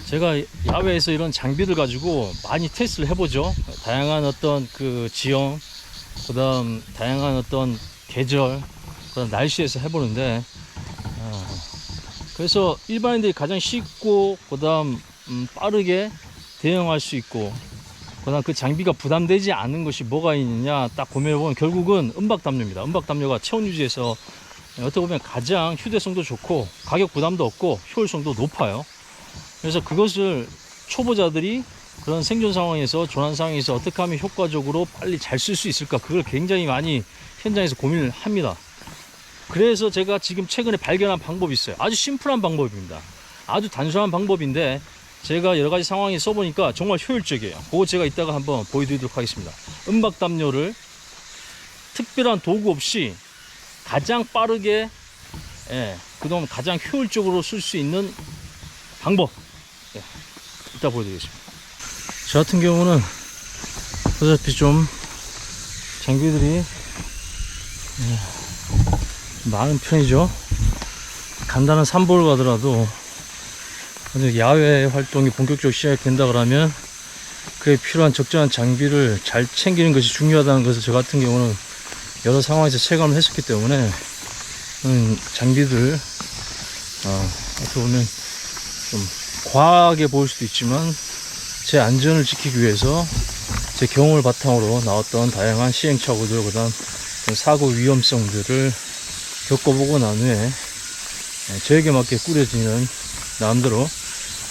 제가 야외에서 이런 장비를 가지고 많이 테스트를 해보죠. 다양한 어떤 그 지형, 그 다음 다양한 어떤 계절, 그다음 날씨에서 해보는데, 그래서 일반인들이 가장 쉽고, 그 다음 빠르게 대응할 수 있고, 그 다음 그 장비가 부담되지 않은 것이 뭐가 있느냐 딱 고민해보면 결국은 은박담요입니다. 은박담요가 체온 유지에서 어떻게 보면 가장 휴대성도 좋고 가격 부담도 없고 효율성도 높아요. 그래서 그것을 초보자들이 그런 생존 상황에서, 조난 상황에서 어떻게 하면 효과적으로 빨리 잘 쓸 수 있을까, 그걸 굉장히 많이 현장에서 고민을 합니다. 그래서 제가 지금 최근에 발견한 방법이 있어요. 아주 심플한 방법입니다. 아주 단순한 방법인데 제가 여러 가지 상황에 써보니까 정말 효율적이에요. 그거 제가 이따가 한번 보여드리도록 하겠습니다. 은박담요를 특별한 도구 없이 가장 빠르게, 그동안 가장 효율적으로 쓸 수 있는 방법, 이따 보여드리겠습니다. 저 같은 경우는 어차피 좀 장비들이 많은 편이죠. 간단한 산보를 가더라도 야외 활동이 본격적으로 시작된다 그러면 그에 필요한 적절한 장비를 잘 챙기는 것이 중요하다는 것을 저 같은 경우는 여러 상황에서 체감을 했었기 때문에 장비들 어떻게 보면 좀 과하게 보일 수도 있지만 제 안전을 지키기 위해서 제 경험을 바탕으로 나왔던 다양한 시행착오들, 그 다음 사고 위험성들을 겪어보고 난 후에 저에게 맞게 꾸려지는 나름대로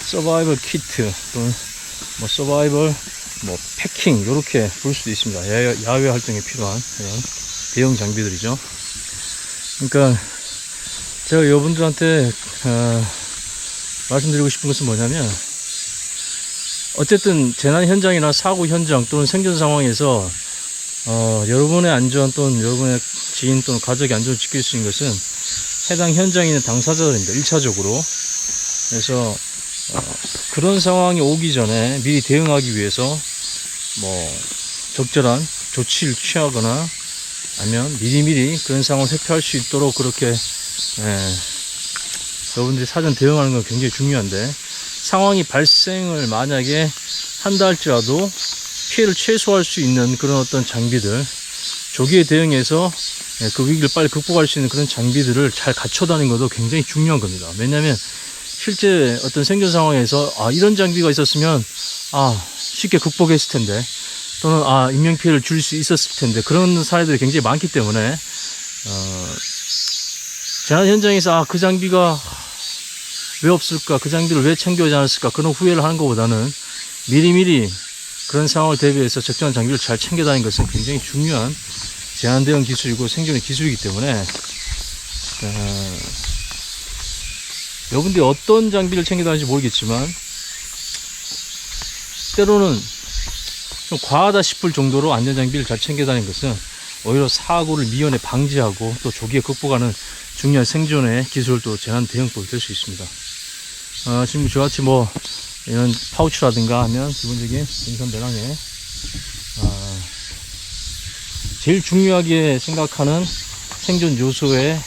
서바이벌 키트 또는 뭐 서바이벌 패킹, 이렇게 볼 수도 있습니다. 야외 활동에 필요한 이런 대형 장비들이죠. 그러니까 제가 여러분들한테 말씀드리고 싶은 것은 뭐냐면, 어쨌든 재난 현장이나 사고 현장 또는 생존 상황에서 여러분의 안전 또는 여러분의 지인 또는 가족의 안전을 지킬 수 있는 것은 해당 현장에 있는 당사자들입니다. 1차적으로. 그래서 그런 상황이 오기 전에 미리 대응하기 위해서 적절한 조치를 취하거나 아니면 미리미리 그런 상황을 회피할 수 있도록 그렇게 여러분들이 사전 대응하는 건 굉장히 중요한데, 상황이 발생을 만약에 한다 할지라도 피해를 최소화할 수 있는 그런 어떤 장비들, 조기에 대응해서 그 위기를 빨리 극복할 수 있는 그런 장비들을 잘 갖춰다니는 것도 굉장히 중요한 겁니다. 왜냐하면 실제 어떤 생존 상황에서 이런 장비가 있었으면 쉽게 극복했을 텐데, 또는 인명피해를 줄일 수 있었을 텐데, 그런 사례들이 굉장히 많기 때문에 재난 현장에서 그 장비가 왜 없을까, 그 장비를 왜 챙겨오지 않았을까, 그런 후회를 하는 것보다는 미리미리 그런 상황을 대비해서 적절한 장비를 잘 챙겨다니는 것은 굉장히 중요한 재난 대응 기술이고 생존의 기술이기 때문에 여러분들이 어떤 장비를 챙겨다니는지 모르겠지만 때로는 좀 과하다 싶을 정도로 안전장비를 잘 챙겨다니는 것은 오히려 사고를 미연에 방지하고 또 조기에 극복하는 중요한 생존의 기술도 재난 대응법이 될 수 있습니다. 지금 저같이 이런 파우치라든가 하면 기본적인 생선 배낭에 제일 중요하게 생각하는 생존 요소에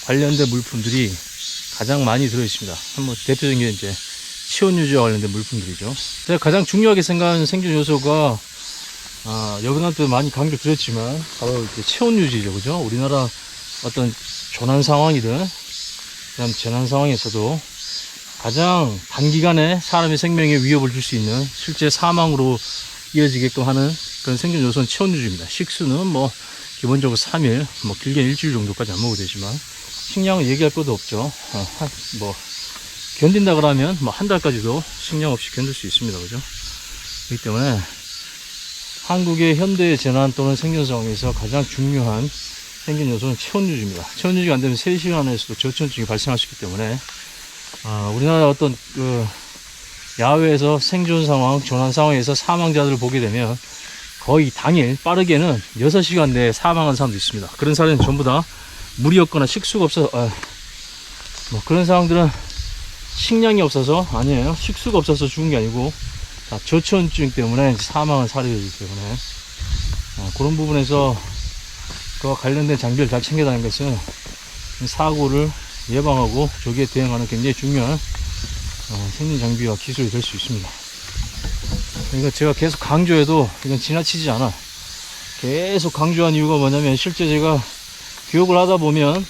관련된 물품들이 가장 많이 들어 있습니다. 한번 대표적인 게 이제 체온 유지와 관련된 물품들이죠. 제가 가장 중요하게 생각하는 생존 요소가 여러분한테 많이 강조를 드렸지만 바로 이렇게 체온 유지죠. 그죠? 우리나라 어떤 조난 상황이든 그다음 재난 상황에서도 가장 단기간에 사람의 생명에 위협을 줄 수 있는, 실제 사망으로 이어지게끔 하는 그런 생존 요소는 체온 유지입니다. 식수는 기본적으로 3일, 길게 일주일 정도까지 안 먹어도 되지만, 식량은 얘기할 것도 없죠. 견딘다 그러면 한 달까지도 식량 없이 견딜 수 있습니다. 그죠? 그렇기 때문에 한국의 현대 재난 또는 생존 상황에서 가장 중요한 생존 요소는 체온 유지입니다. 체온 유지가 안 되면 3시간 안에서도 저체온증이 발생할 수 있기 때문에 우리나라 어떤 야외에서 생존 상황, 조난 상황에서 사망자들을 보게 되면 거의 당일 빠르게는 6시간 내에 사망한 사람도 있습니다. 그런 사례는 전부 다 물이었거나 식수가 없어서 그런 상황들은 식량이 없어서 아니에요. 식수가 없어서 죽은 게 아니고 다 저체온증 때문에 사망한 사례이기 때문에 그런 부분에서 그와 관련된 장비를 잘 챙겨 다니는 것은 사고를 예방하고 조기에 대응하는 굉장히 중요한 생존 장비와 기술이 될 수 있습니다. 그러니까 제가 계속 강조해도 이건 지나치지 않아. 계속 강조한 이유가 뭐냐면 실제 제가 교육을 하다 보면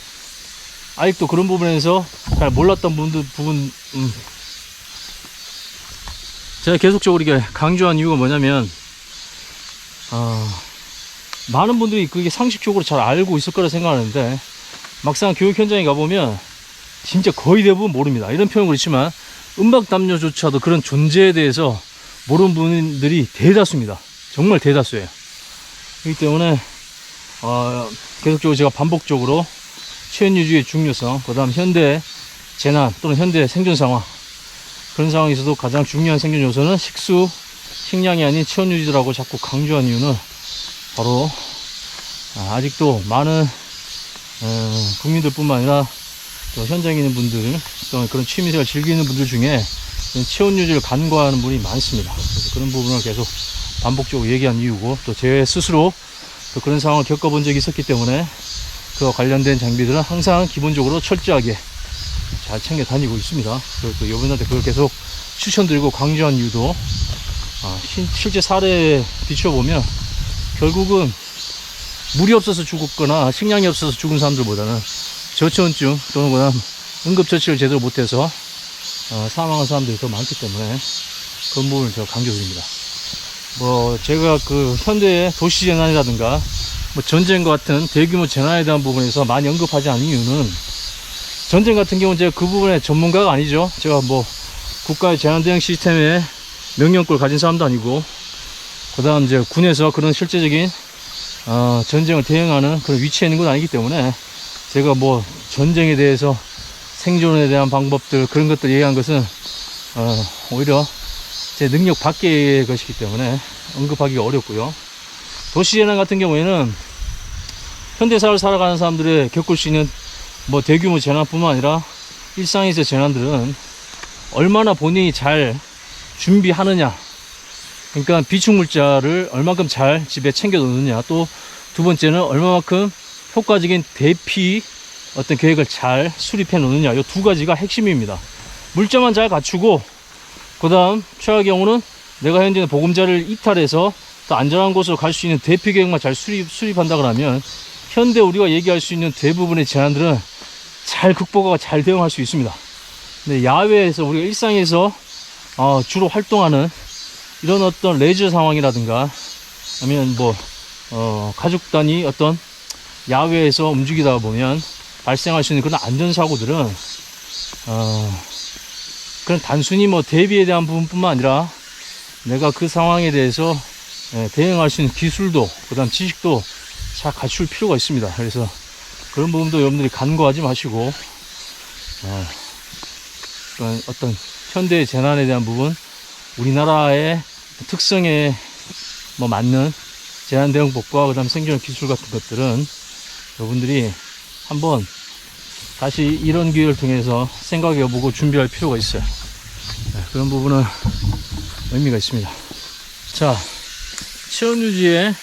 아직도 그런 부분에서 잘 몰랐던 부분 제가 계속적으로 이렇게 강조한 이유가 뭐냐면 많은 분들이 그게 상식적으로 잘 알고 있을 거라 생각하는데 막상 교육 현장에 가보면 진짜 거의 대부분 모릅니다. 이런 표현은 그렇지만 음박담요조차도 그런 존재에 대해서 모르는 분들이 대다수입니다. 정말 대다수예요. 그렇기 때문에 계속적으로 제가 반복적으로 체온유지의 중요성, 그 다음 현대 재난 또는 현대 생존 상황, 그런 상황에서도 가장 중요한 생존 요소는 식수, 식량이 아닌 체온유지라고 자꾸 강조한 이유는 바로 아직도 많은 국민들 뿐만 아니라 또 현장에 있는 분들, 또 그런 취미생활 즐기는 분들 중에 체온유지를 간과하는 분이 많습니다. 그래서 그런 부분을 계속 반복적으로 얘기한 이유고, 또 제 스스로 또 그런 상황을 겪어본 적이 있었기 때문에 그와 관련된 장비들은 항상 기본적으로 철저하게 잘 챙겨 다니고 있습니다. 그리고 또 여러분한테 그걸 계속 추천드리고 강조한 이유도 실제 사례에 비춰보면 결국은 물이 없어서 죽었거나 식량이 없어서 죽은 사람들보다는 저체온증 또는 그다음 응급처치를 제대로 못해서 사망한 사람들이 더 많기 때문에 그런 부분을 제가 강조드립니다. 제가 그 현대의 도시 재난이라든가 전쟁과 같은 대규모 재난에 대한 부분에서 많이 언급하지 않은 이유는, 전쟁 같은 경우는 제가 그 부분에 전문가가 아니죠. 제가 국가의 재난대응 시스템에 명령권을 가진 사람도 아니고, 그 다음 이제 군에서 그런 실제적인 전쟁을 대응하는 그런 위치에 있는 건 아니기 때문에 제가 전쟁에 대해서 생존에 대한 방법들 그런 것들 얘기한 것은 오히려 제 능력 밖의 것이기 때문에 언급하기가 어렵고요. 도시재난 같은 경우에는 현대사를 살아가는 사람들이 겪을 수 있는 대규모 재난뿐만 아니라 일상에서의 재난들은 얼마나 본인이 잘 준비하느냐, 그러니까 비축물자를 얼마큼 잘 집에 챙겨 놓느냐, 또 두 번째는 얼마만큼 효과적인 대피 어떤 계획을 잘 수립해 놓느냐, 이 두 가지가 핵심입니다. 물자만 잘 갖추고, 그 다음 최악의 경우는 내가 현재 보금자를 이탈해서 더 안전한 곳으로 갈 수 있는 대피 계획만 잘 수립한다 그러면 현대 우리가 얘기할 수 있는 대부분의 재난들은 잘 극복하고 잘 대응할 수 있습니다. 근데 야외에서 우리가 일상에서 주로 활동하는 이런 어떤 레저 상황이라든가 아니면 가족 단위 어떤 야외에서 움직이다 보면 발생할 수 있는 그런 안전사고들은 그런 단순히 대비에 대한 부분뿐만 아니라 내가 그 상황에 대해서 대응할 수 있는 기술도 그 다음 지식도 잘 갖출 필요가 있습니다. 그래서 그런 부분도 여러분들이 간과하지 마시고 어떤 현대의 재난에 대한 부분, 우리나라의 특성에 맞는 재난대응법과 그 다음 생존 기술 같은 것들은 여러분들이 한번 다시 이런 기회를 통해서 생각해보고 준비할 필요가 있어요. 그런 부분은 의미가 있습니다. 자, 체온유지에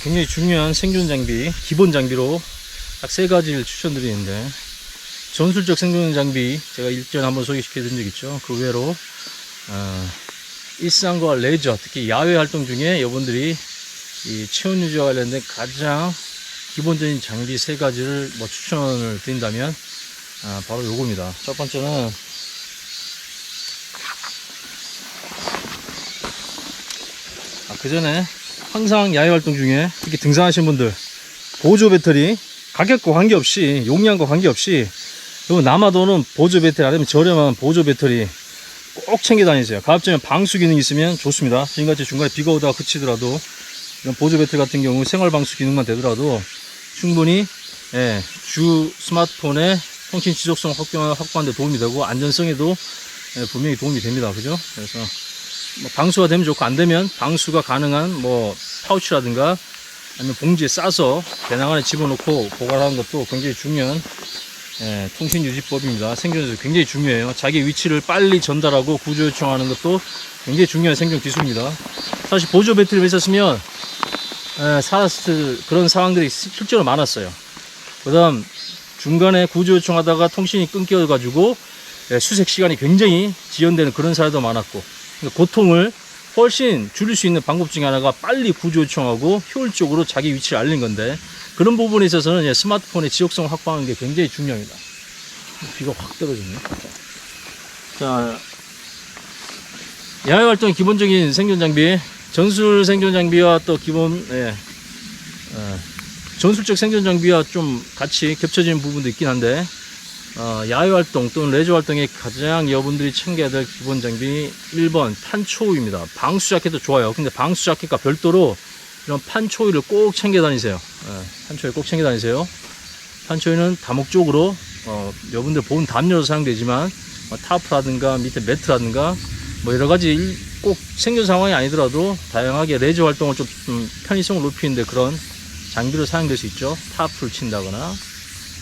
굉장히 중요한 생존 장비, 기본 장비로 딱 세 가지를 추천드리는데, 전술적 생존 장비 제가 일전에 한번 소개시켜 드린 적 있죠. 그 외로 일상과 레저, 특히 야외 활동 중에 여러분들이 이 체온유지와 관련된 가장 기본적인 장비 세 가지를 추천을 드린다면 바로 요겁니다. 첫 번째는 그 전에 항상 야외 활동 중에 특히 등산하시는 분들 보조 배터리, 가격과 관계없이, 용량과 관계없이 요 남아도는 보조 배터리, 아니면 저렴한 보조 배터리 꼭 챙겨 다니세요. 가급적이면 방수 기능이 있으면 좋습니다. 지금같이 중간에 비가 오다가 그치더라도 이런 보조 배터리 같은 경우 생활 방수 기능만 되더라도 충분히 주 스마트폰의 통신 지속성 확보하는 데 도움이 되고 안전성에도 분명히 도움이 됩니다. 그죠? 그래서 방수가 되면 좋고, 안 되면 방수가 가능한 파우치라든가 아니면 봉지에 싸서 배낭 안에 집어넣고 보관하는 것도 굉장히 중요한 통신 유지법입니다. 생존에서 굉장히 중요해요. 자기 위치를 빨리 전달하고 구조 요청하는 것도 굉장히 중요한 생존 기술입니다. 사실 보조 배터리를 있었으면 살았을 그런 상황들이 실제로 많았어요. 그 다음 중간에 구조 요청하다가 통신이 끊겨가지고 수색 시간이 굉장히 지연되는 그런 사례도 많았고, 그러니까 고통을 훨씬 줄일 수 있는 방법 중에 하나가 빨리 구조 요청하고 효율적으로 자기 위치를 알린 건데, 그런 부분에 있어서는 스마트폰의 지역성을 확보하는 게 굉장히 중요합니다. 비가 확 떨어졌네. 자, 야외 활동 기본적인 생존 장비, 전술 생존 장비와 또 기본 전술적 생존 장비와 좀 같이 겹쳐지는 부분도 있긴 한데, 야외 활동 또는 레저 활동에 가장 여러분들이 챙겨야 될 기본 장비 1번 판초우입니다. 방수 자켓도 좋아요. 근데 방수 자켓과 별도로 이런 판초위를 꼭 챙겨 다니세요. 판초위 꼭 챙겨 다니세요. 판초위는 다목적으로 여러분들 본 담요로 사용되지만 타프라든가 밑에 매트라든가 뭐 여러 가지 꼭 생존 상황이 아니더라도 다양하게 레저 활동을 좀 편의성을 높이는데 그런 장비로 사용될 수 있죠. 타프를 친다거나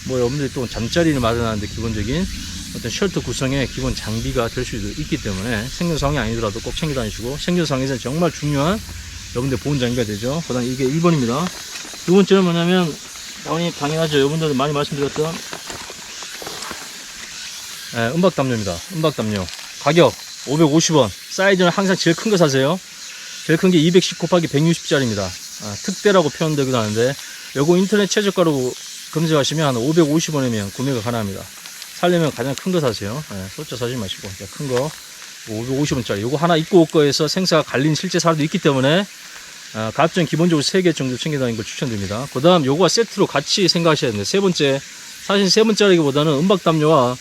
뭐 여러분들이 또 잠자리를 마련하는데 기본적인 어떤 쉘터 구성의 기본 장비가 될 수도 있기 때문에 생존 상황이 아니더라도 꼭 챙겨 다니시고, 생존 상황에서는 정말 중요한 여러분들 보온 장비가 되죠. 그 다음 이게 1번입니다. 두 번째는 뭐냐면 당연하죠. 여러분들 많이 말씀드렸던 은박담요입니다. 은박담요 가격 550원. 사이즈는 항상 제일 큰 거 사세요. 제일 큰 게 210 곱하기 160짜리입니다. 특대라고 표현되기도 하는데, 요거 인터넷 최저가로 검색하시면 한 550원이면 구매가 가능합니다. 살려면 가장 큰 거 사세요. 소자 사지 마시고 큰 거 550원짜리 요거 하나 입고 올 거에서 생사가 갈린 실제 사례도 있기 때문에 가급적 기본적으로 3개 정도 챙겨 다니는 걸 추천드립니다. 그 다음 요거와 세트로 같이 생각하셔야 됩니다. 세 번째, 사실 세 번째라기보다는 은박담요와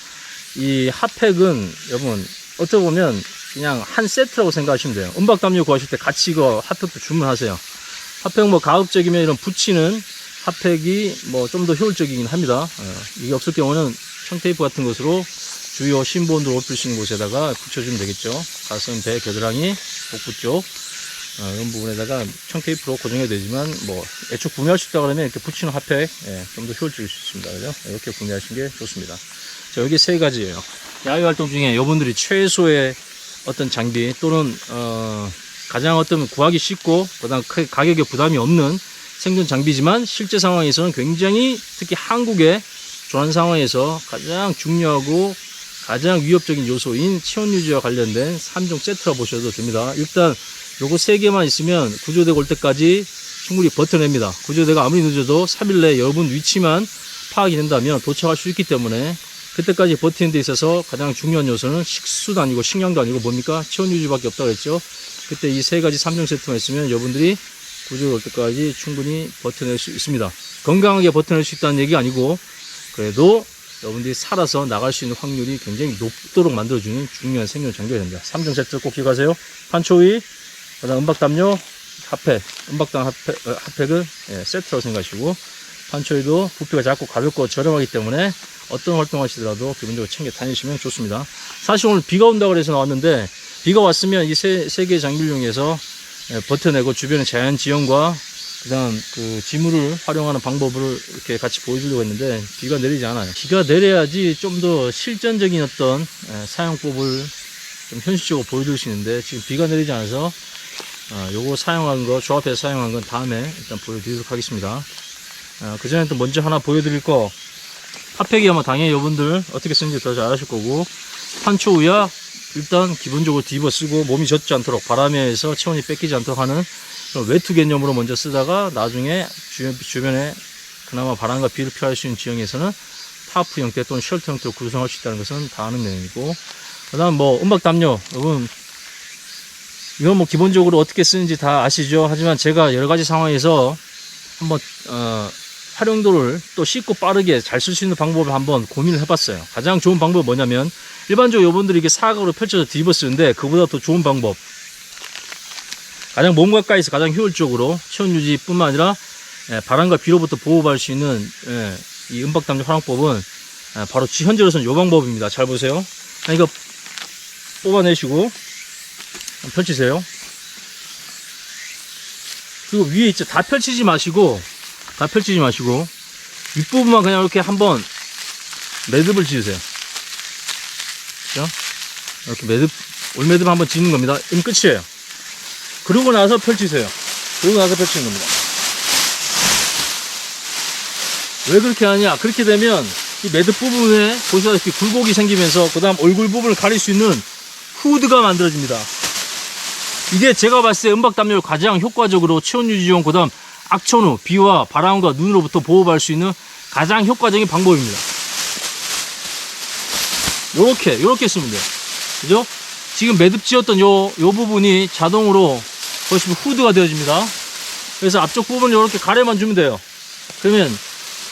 이 핫팩은 여러분 어떻게 보면 그냥 한 세트라고 생각하시면 돼요. 은박담요 구하실 때 같이 이거 핫팩도 주문하세요. 핫팩 뭐 가급적이면 이런 붙이는 핫팩이 뭐 좀 더 효율적이긴 합니다. 이게 없을 경우는 청테이프 같은 것으로 주요 심부온도 높일 수 있는 곳에다가 붙여주면 되겠죠. 가슴, 배, 겨드랑이, 복부 쪽 이런 부분에다가 청테이프로 고정해야 되지만 뭐 애초 구매할 수 있다 그러면 이렇게 붙이는 핫팩 좀 더 효율적일 수 있습니다. 그죠? 이렇게 구매하시는 게 좋습니다. 자, 여기 세 가지예요. 야외 활동 중에 여러분들이 최소의 어떤 장비 또는 가장 어떤 구하기 쉽고 그다음 가격에 부담이 없는 생존 장비지만 실제 상황에서는 굉장히 특히 한국의 조난 상황에서 가장 중요하고 가장 위협적인 요소인 체온 유지와 관련된 3종 세트라 보셔도 됩니다. 일단 요거 3개만 있으면 구조대가 올 때까지 충분히 버텨냅니다. 구조대가 아무리 늦어도 3일 내에 여러분 위치만 파악이 된다면 도착할 수 있기 때문에 그때까지 버티는 데 있어서 가장 중요한 요소는 식수도 아니고 식량도 아니고 뭡니까? 체온 유지밖에 없다고 했죠. 그때 이 3가지 3종 세트만 있으면 여러분들이 구조가 올 때까지 충분히 버텨낼 수 있습니다. 건강하게 버텨낼 수 있다는 얘기가 아니고 그래도 여러분들이 살아서 나갈 수 있는 확률이 굉장히 높도록 만들어주는 중요한 생존 장비가 됩니다. 3종 세트 꼭 기억하세요. 판초위, 그다음 은박담요, 핫팩, 은박담 핫팩을 세트라고 생각하시고, 판초위도 부피가 작고 가볍고 저렴하기 때문에 어떤 활동 하시더라도 기본적으로 챙겨 다니시면 좋습니다. 사실 오늘 비가 온다고 해서 나왔는데, 비가 왔으면 이 세 개의 장비를 이용해서 버텨내고 주변의 자연 지형과 그다음 그 지물을 활용하는 방법을 이렇게 같이 보여주려고 했는데 비가 내리지 않아요. 비가 내려야지 좀 더 실전적인 어떤 사용법을 좀 현실적으로 보여드릴 수 있는데 지금 비가 내리지 않아서 요거 사용한 거 조합해서 사용한 건 다음에 일단 보여드리도록 하겠습니다. 그 전에 또 먼저 하나 보여드릴 거, 핫팩이 아마 당연히 여러분들 어떻게 쓰는지 더 잘 아실 거고, 판초우야 일단 기본적으로 뒤집어 쓰고 몸이 젖지 않도록 바람에 의해서 체온이 뺏기지 않도록 하는 외투 개념으로 먼저 쓰다가 나중에 주변에 그나마 바람과 비를 피할 수 있는 지형에서는 타프 형태 또는 쉘터 형태로 구성할 수 있다는 것은 다 아는 내용이고, 그 다음 뭐 은박담요, 여러분 이건 뭐 기본적으로 어떻게 쓰는지 다 아시죠. 하지만 제가 여러 가지 상황에서 한번 활용도를 또 쉽고 빠르게 잘 쓸 수 있는 방법을 한번 고민을 해봤어요. 가장 좋은 방법은 뭐냐면, 일반적으로 여러분들이 이게 사각으로 펼쳐서 뒤집어 쓰는데 그보다 더 좋은 방법, 가장 몸 가까이서 가장 효율적으로 체온 유지뿐만 아니라 바람과 비로부터 보호받을 수 있는 이 은박담요 활용법은 바로 현재로서는 이 방법입니다. 잘 보세요. 이거 뽑아내시고 펼치세요. 그리고 위에 있죠. 다 펼치지 마시고 윗부분만 그냥 이렇게 한번 매듭을 지으세요. 그렇죠? 이렇게 올매듭 한번 짓는 겁니다. 끝이에요. 그러고 나서 펼치세요. 그러고 나서 펼치는 겁니다. 왜 그렇게 하냐? 그렇게 되면 이 매듭 부분에 보시다시피 굴곡이 생기면서 그 다음 얼굴 부분을 가릴 수 있는 후드가 만들어집니다. 이게 제가 봤을 때 은박담요를 가장 효과적으로 체온 유지용, 그 다음 악천후, 비와 바람과 눈으로부터 보호할 수 있는 가장 효과적인 방법입니다. 요렇게 쓰면 돼요. 그죠? 지금 매듭 지었던 요 부분이 자동으로 보시면 후드가 되어집니다. 그래서 앞쪽 부분을 이렇게 가려만 주면 돼요. 그러면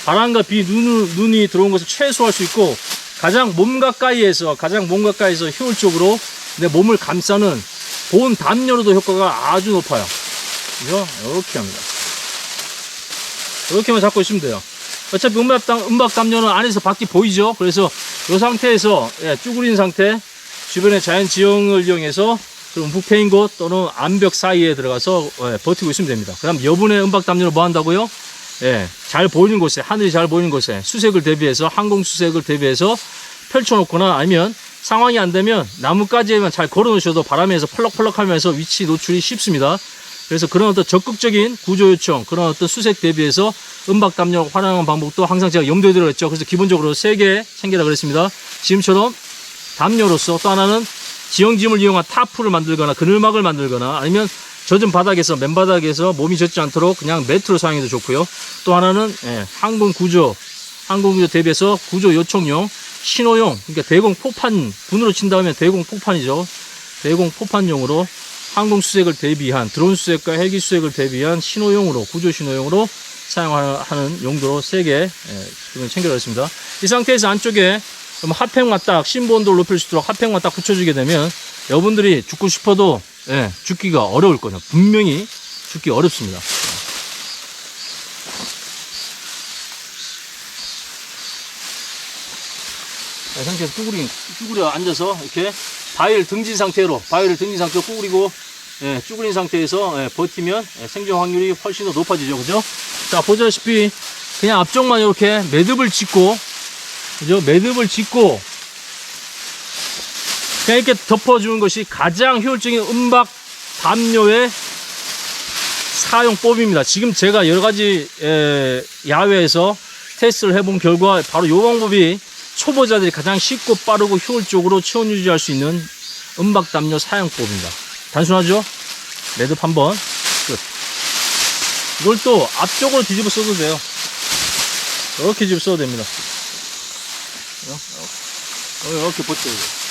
바람과 비, 눈이 들어온 것을 최소화할 수 있고 가장 몸 가까이에서 효율적으로 내 몸을 감싸는 보온 담요로도 효과가 아주 높아요. 그죠? 이렇게 합니다. 이렇게만 잡고 있으면 돼요. 어차피 은박 담요는 안에서 밖이 보이죠? 그래서 이 상태에서 쭈그린 상태, 주변의 자연 지형을 이용해서 움푹 패인 곳 또는 암벽 사이에 들어가서 버티고 있으면 됩니다. 그 다음 여분의 은박 담요는 뭐 한다고요? 잘 보이는 곳에, 하늘이 잘 보이는 곳에 수색을 대비해서, 항공 수색을 대비해서 펼쳐놓거나, 아니면 상황이 안 되면 나뭇가지에만 잘 걸어 놓으셔도 바람에서 펄럭펄럭 하면서 위치 노출이 쉽습니다. 그래서 그런 어떤 적극적인 구조 요청, 그런 어떤 수색 대비해서 은박 담요 활용하는 방법도 항상 제가 염두에 들어있죠. 그래서 기본적으로 3개 챙기라 그랬습니다. 지금처럼 담요로서, 또 하나는 지형짐을 이용한 타프를 만들거나 그늘막을 만들거나, 아니면 젖은 바닥에서, 맨바닥에서 몸이 젖지 않도록 그냥 매트로 사용해도 좋고요. 또 하나는 항공 구조 대비해서 구조 요청용, 신호용, 그러니까 대공 포판, 군으로 친다 하면 대공 포판이죠. 대공 포판용으로 항공 수색을 대비한, 드론 수색과 헬기 수색을 대비한 신호용으로, 구조 신호용으로 사용하는 용도로 3개 챙겨드렸습니다. 이 상태에서 안쪽에 핫팩만 딱, 심부 온도를 높일 수 있도록 핫팩만 딱 붙여주게 되면 여러분들이 죽고 싶어도 죽기가 어려울 거예요. 분명히 죽기 어렵습니다. 이 상태에서 쭈그려 앉아서 이렇게 바위를 등진 상태로 구부리고 쭈그린 상태에서 버티면 생존 확률이 훨씬 더 높아지죠. 그죠? 자, 보시다시피 그냥 앞쪽만 이렇게 매듭을 짓고, 그죠? 매듭을 짓고 그냥 이렇게 덮어주는 것이 가장 효율적인 은박 담요의 사용법입니다. 지금 제가 여러가지 야외에서 테스트를 해본 결과 바로 이 방법이 초보자들이 가장 쉽고 빠르고 효율적으로 체온 유지할 수 있는 은박 담요 사용법입니다. 단순하죠? 매듭 한번 끝. 이걸 또 앞쪽으로 뒤집어 써도 돼요. 이렇게 뒤집어 써도 됩니다. 이렇게 버텨야 돼요.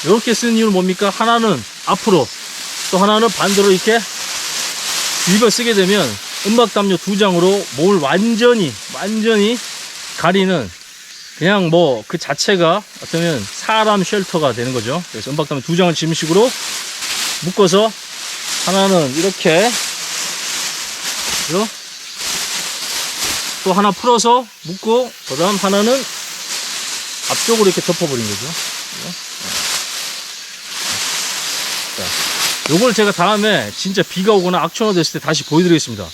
이렇게 쓰는 이유는 뭡니까? 하나는 앞으로, 또 하나는 반대로 이렇게 뒤집어 쓰게 되면 은박 담요 2장으로 몸을 완전히 가리는, 그냥 뭐 그 자체가 어쩌면 사람 쉘터가 되는 거죠. 그래서 은박 담요 2장을 지금 식으로 묶어서 하나는 이렇게, 그죠? 또 하나 풀어서 묶고, 그 다음 하나는 앞쪽으로 이렇게 덮어버린 거죠. 자, 요걸 제가 다음에 진짜 비가 오거나 악천후 됐을 때 다시 보여드리겠습니다.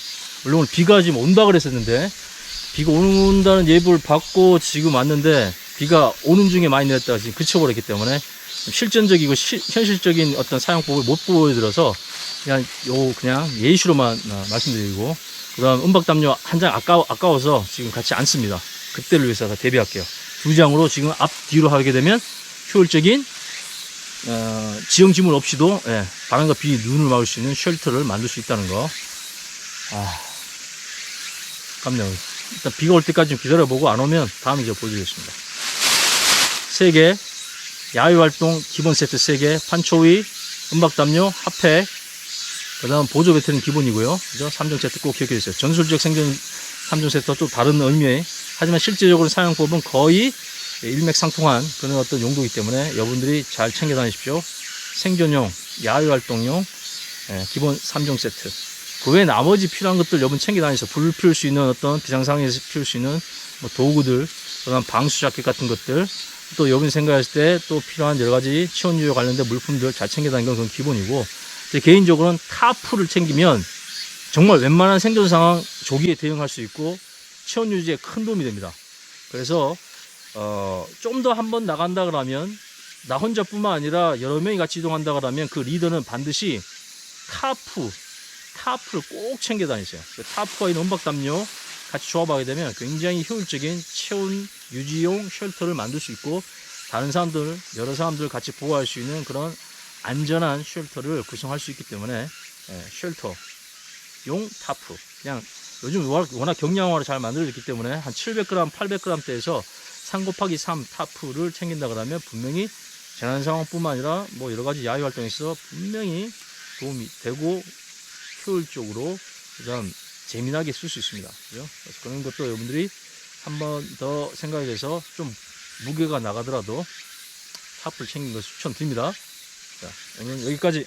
물론 오늘 비가 지금 온다 그랬었는데, 비가 온다는 예보를 받고 지금 왔는데 비가 오는 중에 많이 내렸다가 지금 그쳐버렸기 때문에 실전적이고 현실적인 어떤 사용법을 못 보여드려서 그냥 예시로만 말씀드리고, 그 다음 은박담요 한 장 아까워서 지금 같이 안 씁니다. 그때를 위해서 다 대비할게요. 2장으로 지금 앞뒤로 하게 되면 효율적인 지형지물 없이도 바람과 비, 눈을 막을 수 있는 쉘터를 만들 수 있다는 거. 깜짝이야. 일단 비가 올 때까지 좀 기다려보고, 안 오면 다음에 제가 보여드리겠습니다. 3개, 야외활동 기본 세트 3개, 판초위, 은박담요, 핫팩, 그 다음 보조 배터리는 기본이고요. 그죠? 3종 세트 꼭 기억해 주세요. 전술적 생존 3종 세트와 또 다른 의미에, 하지만 실제적으로 사용법은 거의 일맥상통한 그런 어떤 용도이기 때문에 여러분들이 잘 챙겨 다니십시오. 생존용, 야외활동용, 기본 3종 세트. 그 외에 나머지 필요한 것들 여러분 챙겨 다니셔서 불 피울 수 있는 어떤 비상상황에서 피울 수 있는 뭐 도구들, 그다음 방수 자켓 같은 것들, 또 여러분이 생각하실 때 또 필요한 여러 가지 체온 유지와 관련된 물품들 잘 챙겨 다니는 건 기본이고, 제 개인적으로는 타프를 챙기면 정말 웬만한 생존 상황 조기에 대응할 수 있고 체온 유지에 큰 도움이 됩니다. 그래서 좀 더 한번 나간다 그러면, 나 혼자뿐만 아니라 여러 명이 같이 이동한다 그러면 그 리더는 반드시 타프를 꼭 챙겨 다니세요. 그 타프와 있는 은박 담요 같이 조합하게 되면 굉장히 효율적인 체온 유지용 쉘터를 만들 수 있고, 다른 사람들, 여러 사람들 같이 보호할 수 있는 그런 안전한 쉘터를 구성할 수 있기 때문에, 쉘터용 타프. 그냥 요즘 워낙 경량화로 잘 만들어졌기 때문에 한 700g, 800g대에서 3 곱하기 3 타프를 챙긴다 그러면 분명히 재난 상황뿐만 아니라 뭐 여러 가지 야외 활동에서 분명히 도움이 되고 효율적으로 그다음 재미나게 쓸 수 있습니다. 그죠? 그래서 그런 것도 여러분들이 한 번 더 생각해서 좀 무게가 나가더라도 타프를 챙긴 것을 추천드립니다. 자, 오늘 여기까지.